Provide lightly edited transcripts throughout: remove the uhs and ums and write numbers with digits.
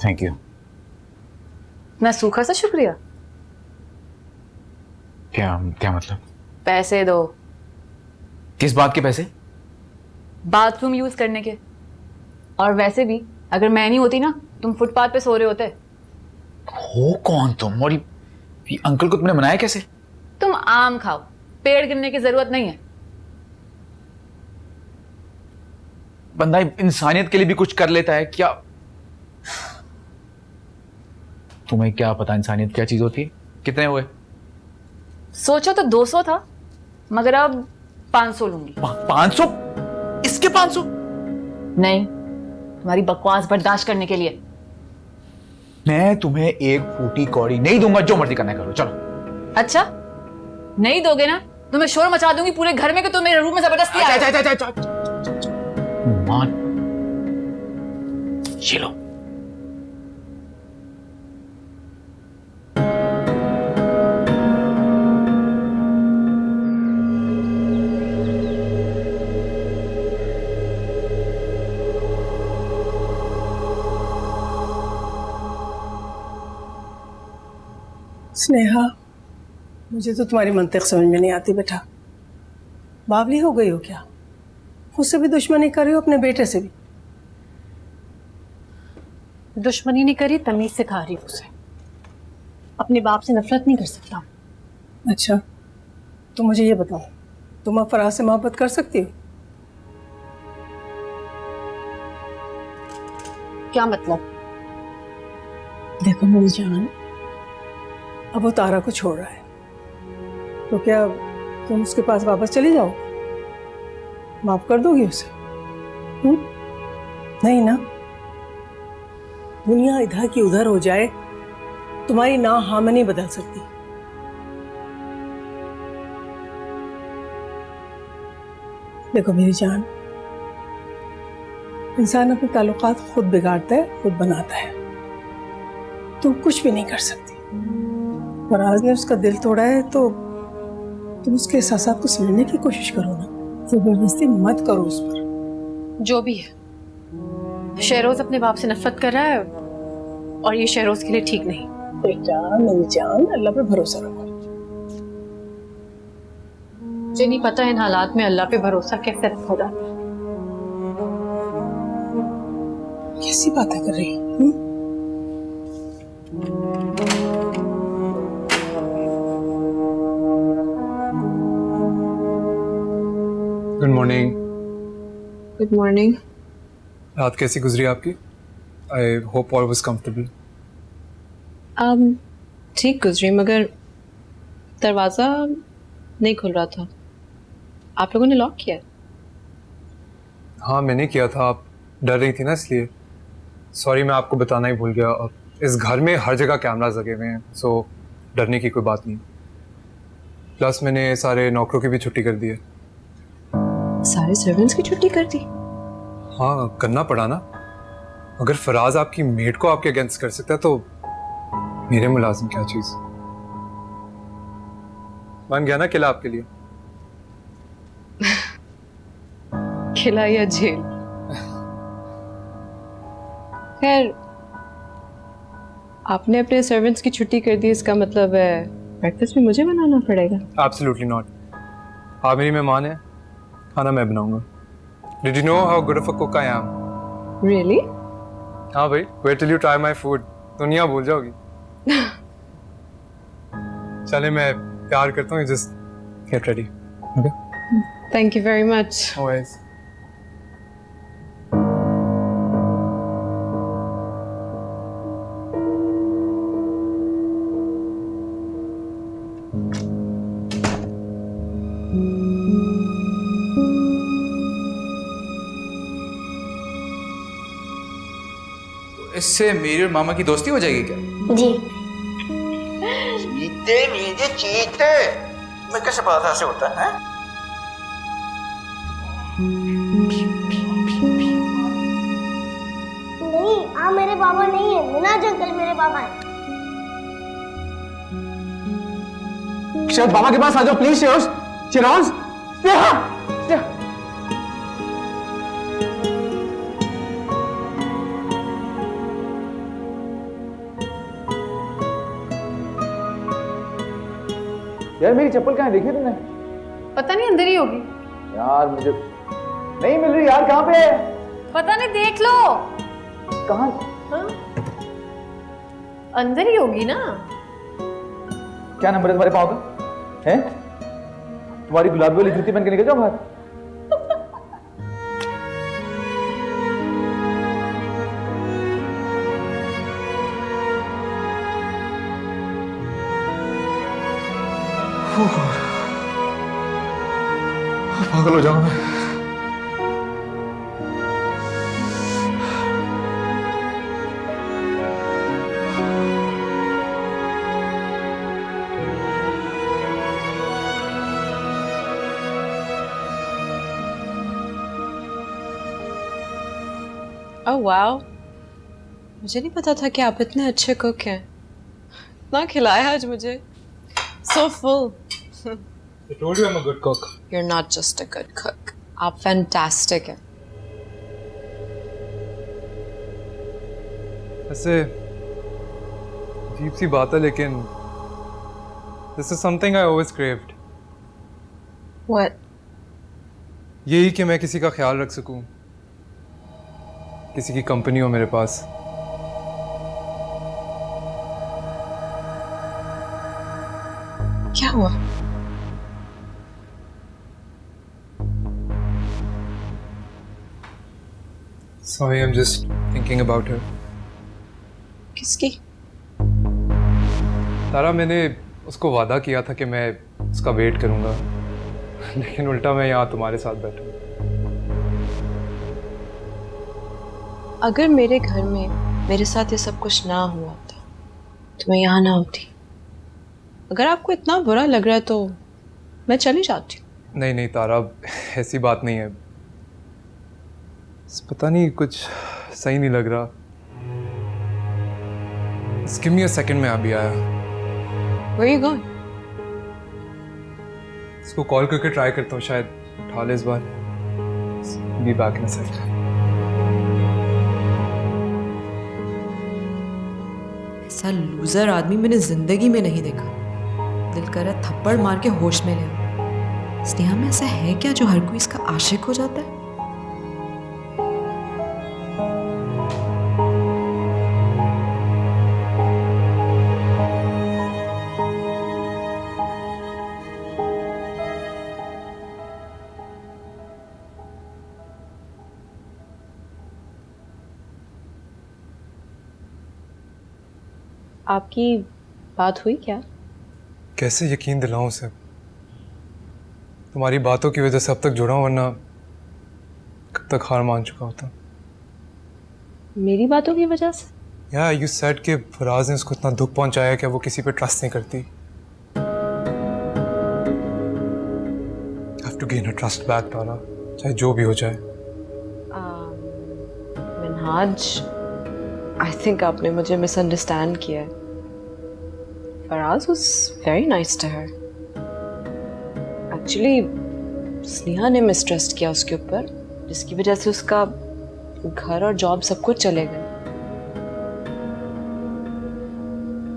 Thank you. मैं सूखा सा शुक्रिया? क्या क्या मतलब? पैसे दो। किस बात के पैसे? बाथरूम यूज करने के। और वैसे भी अगर मैं नहीं होती ना, तुम फुटपाथ पे सो रहे होते। हो कौन तुम, और ये अंकल को तुमने मनाया कैसे? तुम आम खाओ, पेड़ गिरने की जरूरत नहीं है। बंदा इंसानियत के लिए भी कुछ कर लेता है क्या? तुम्हें क्या पता इंसानियत क्या चीज होती है? कितने हुए? सोचा तो 200 था, मगर अब 500 लूंगी। 500? इसके 500? नहीं, तुम्हारी बकवास बर्दाश्त करने के लिए। मैं तुम्हें एक फूटी कौड़ी नहीं दूंगा, जो मर्जी करना है करो, चलो। अच्छा, नहीं दोगे ना तो मैं शोर मचा दूंगी पूरे घर में कि तुम मेरे रूम में जबरदस्ती आए। मान, ये लो। स्नेहा, मुझे तो तुम्हारी मंतिक समझ में नहीं आती बेटा। बावली हो गई हो क्या? उससे भी दुश्मनी कर रही हो, अपने बेटे से भी। दुश्मनी नहीं करी, तमीज सिखा रही हूँ उसे। अपने बाप से नफरत नहीं कर सकता। अच्छा, तो मुझे ये बताओ, तुम अब फराज से मोहब्बत कर सकती हो? क्या मतलब? देखो मेरी जान, अब वो तारा को छोड़ रहा है, तो क्या तुम उसके पास वापस चली जाओ? माफ कर दोगी उसे? नहीं ना? दुनिया इधर की उधर हो जाए, तुम्हारी ना हाँ में नहीं बदल सकती। देखो मेरी जान, इंसान अपने ताल्लुकात खुद बिगाड़ता है, खुद बनाता है। तुम कुछ भी नहीं कर सकती। फराज ने उसका दिल तोड़ा है तो तुम उसके एहसासात को समझने की कोशिश करो ना, जबरदस्ती मत करो उस पर। जो भी है, शहरोज अपने बाप से नफरत कर रहा है और ये शहरोज के लिए ठीक नहीं। बेटा मेरी जान, अल्लाह पे भरोसा रखो। मुझे नहीं पता इन हालात में अल्लाह पे भरोसा कैसे रखा जाता। कैसी बातें कर रही है? Good morning. Good morning. रात कैसी गुजरी आपकी? I hope all was comfortable. ठीक गुजरी, मगर दरवाज़ा नहीं खुल रहा था। आप लोगों ने लॉक किया? हाँ मैंने किया था, आप डर रही थी ना इसलिए। सॉरी, मैं आपको बताना ही भूल गया। अब इस घर में हर जगह कैमरास लगे हुए हैं, सो डरने की कोई बात नहीं। प्लस मैंने सारे नौकरों की भी छुट्टी कर दी है। सारे सर्वेंट्स की छुट्टी कर दी? हाँ करना पड़ा ना। अगर फराज आपकी मेड को आपके अगेंस्ट कर सकता है तो मेरे मुलाजिम क्या चीज। बन गया ना किला आपके लिए। किला या जेल? खैर, आपने अपने सर्वेंट्स की छुट्टी कर दी, इसका मतलब है ब्रेकफास्ट भी मुझे बनाना पड़ेगा। Absolutely not. आप मेरी मेहमान है, खाना मैं बनाऊंगा। Did you know how good of a cook I am? Really? हाँ भाई, wait till you try my food, दुनिया भूल जाओगी। चले मैं प्यार करता हूँ, just get ready. Okay, thank you very much. Always. इससे मेरी और मामा की दोस्ती हो जाएगी क्या? जी। चीते नीचे चीते, मैं कैसे पता था ऐसे होता है? नहीं, आप मेरे बाबा नहीं है, मुनाज अंकल मेरे बाबा है। शायद बाबा के पास आ जाओ प्लीज। शिरोज, शिरोज, स्नेहा। यार मेरी चप्पल कहाँ है, देखी तुमने? पता नहीं, अंदर ही होगी। यार मुझे नहीं मिल रही यार, कहाँ पे है? पता नहीं, देख लो। कहाँ? हाँ? अंदर ही होगी ना। क्या नंबर है तुम्हारे पाँव का? हैं? तुम्हारी गुलाबी वाली जूती पहन के निकल जाओ बाहर। पागल हो जाऊंगा मैं। ओह वाओ, मुझे नहीं पता था कि आप इतने अच्छे कुक हैं। इतना खिलाया आज मुझे। So full. I told you I'm a good cook. You're not just a good cook. आप fantastic हैं। ऐसे अजीब सी बात है लेकिन this is something I always craved. What? यही कि मैं किसी का ख्याल रख सकूं, किसी की कंपनी हो मेरे पास। क्या हुआ? Sorry, I'm just thinking about her. किसकी? तारा, मैंने उसको वादा किया था कि मैं उसका वेट करूंगा, लेकिन उल्टा मैं यहाँ तुम्हारे साथ बैठा हूँ। अगर मेरे घर में मेरे साथ ये सब कुछ ना हुआ होता तो मैं यहाँ ना होती। अगर आपको इतना बुरा लग रहा है तो मैं चली जाती हूँ। नहीं नहीं तारा, ऐसी बात नहीं है। पता नहीं, कुछ सही नहीं लग रहा। Just give me a second, मैं अभी आया। Where are you going? इसको कॉल करके ट्राई करता हूँ, शायद उठा ले इस बार। Be back in a sec. ऐसा लूजर आदमी मैंने जिंदगी में नहीं देखा। दिल कर रहा थप्पड़ मार के होश में ले आऊं। स्नेहा में ऐसा है क्या जो हर कोई इसका आशिक हो जाता है? आपकी बात हुई क्या? कैसे यकीन दिलाऊं उसे? तुम्हारी बातों की वजह से अब तक जुड़ा हूं, वरना कब तक हार मान चुका होता। मेरी बातों की वजह से? या यू सेड कि फराज ने उसको इतना दुख पहुंचाया कि वो किसी पे ट्रस्ट नहीं करती। Have to gain her trust back Tara, चाहे जो भी हो जाए। मिनहाज, आई थिंक आपने मुझे मिसअंडरस्टैंड किया है। Faraz was very nice to her. Actually Sneha ने मिसट्रस्ट किया उसके ऊपर, जिसकी वजह से उसका घर और जॉब सब कुछ चले गए।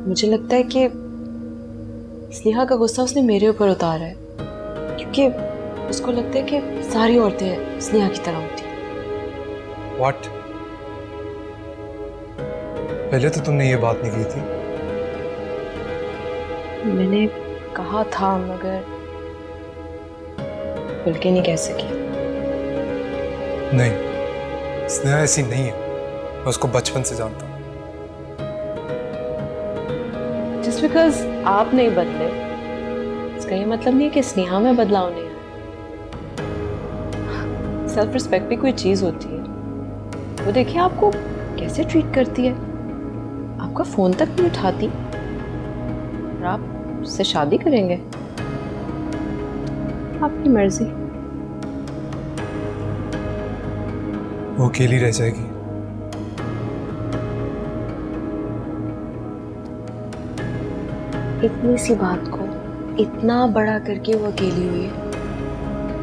मुझे लगता है कि स्नेहा का गुस्सा उसने मेरे ऊपर उतारा है, क्योंकि उसको लगता है कि सारी औरतें स्नेहा की तरह होती हैं। व्हाट? पहले तो तुमने ये बात नहीं की थी। मैंने कहा था, मगर खुल के नहीं कह सकी। नहीं, स्नेहा ऐसी नहीं है। मैं उसको बचपन से जानता हूँ। जस्ट बिकॉज आप नहीं बदले, इसका ये मतलब नहीं कि स्नेहा में बदलाव नहीं आया। सेल्फ रिस्पेक्ट भी कोई चीज होती है। वो देखिए आपको कैसे ट्रीट करती है, आपका फोन तक नहीं उठाती, और आप उससे शादी करेंगे? आपकी मर्जी। वो अकेली रह जाएगी। इतनी सी बात को इतना बड़ा करके वो अकेली हुई है,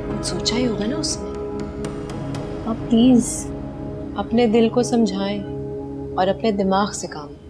कुछ सोचा ही होगा ना उसने। आप प्लीज अपने दिल को समझाएं और अपने दिमाग से काम लें।